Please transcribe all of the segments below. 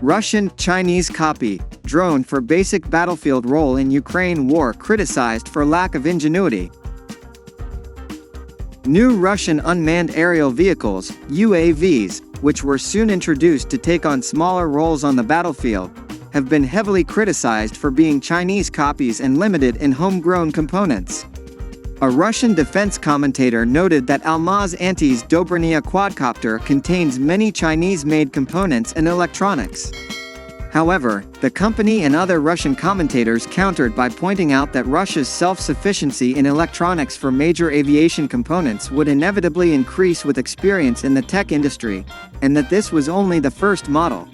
Russian, Chinese copy, drone for basic battlefield role in Ukraine war criticized for lack of ingenuity. New Russian unmanned aerial vehicles, UAVs, which were soon introduced to take on smaller roles on the battlefield, have been heavily criticized for being Chinese copies and limited in homegrown components. A Russian defense commentator noted that Almaz Antey's Dobrynaya quadcopter contains many Chinese-made components and electronics. However, the company and other Russian commentators countered by pointing out that Russia's self-sufficiency in electronics for major aviation components would inevitably increase with experience in the tech industry, and that this was only the first model.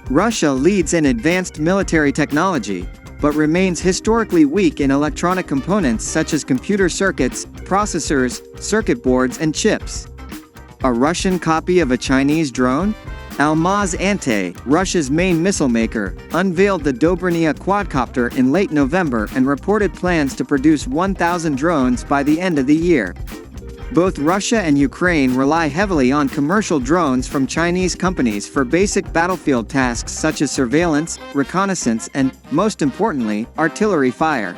Russia leads in advanced military technology, but remains historically weak in electronic components such as computer circuits, processors, circuit boards and chips. A Russian copy of a Chinese drone? Almaz Antey, Russia's main missile maker, unveiled the Dobrynaya quadcopter in late November and reported plans to produce 1,000 drones by the end of the year. Both Russia and Ukraine rely heavily on commercial drones from Chinese companies for basic battlefield tasks such as surveillance, reconnaissance and, most importantly, artillery fire.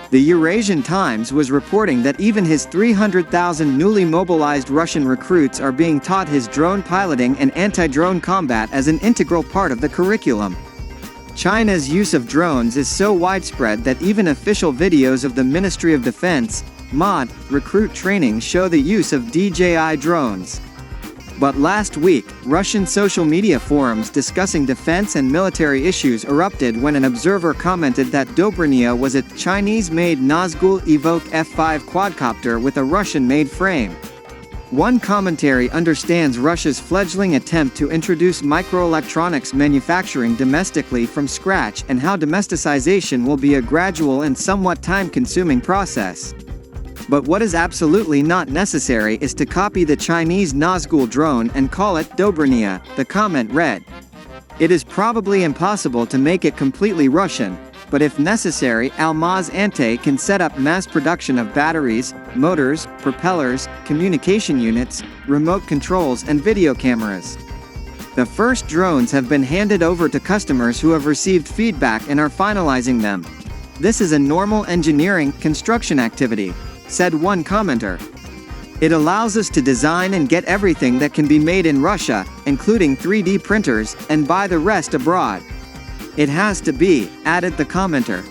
The Eurasian Times was reporting that even his 300,000 newly mobilized Russian recruits are being taught his drone piloting and anti-drone combat as an integral part of the curriculum. China's use of drones is so widespread that even official videos of the Ministry of Defense, MOD, recruit training show the use of DJI drones. But last week, Russian social media forums discussing defense and military issues erupted when an observer commented that Dobrynaya was a Chinese-made Nazgul Evoke F5 quadcopter with a Russian-made frame. One commentary understands Russia's fledgling attempt to introduce microelectronics manufacturing domestically from scratch and how domesticization will be a gradual and somewhat time-consuming process. But what is absolutely not necessary is to copy the Chinese Nazgul drone and call it Dobrynaya, the comment read. It is probably impossible to make it completely Russian, but if necessary, Almaz Antey can set up mass production of batteries, motors, propellers, communication units, remote controls and video cameras. The first drones have been handed over to customers who have received feedback and are finalizing them. This is a normal engineering construction activity, said one commenter. It allows us to design and get everything that can be made in Russia, including 3D printers, and buy the rest abroad. It has to be, added the commenter.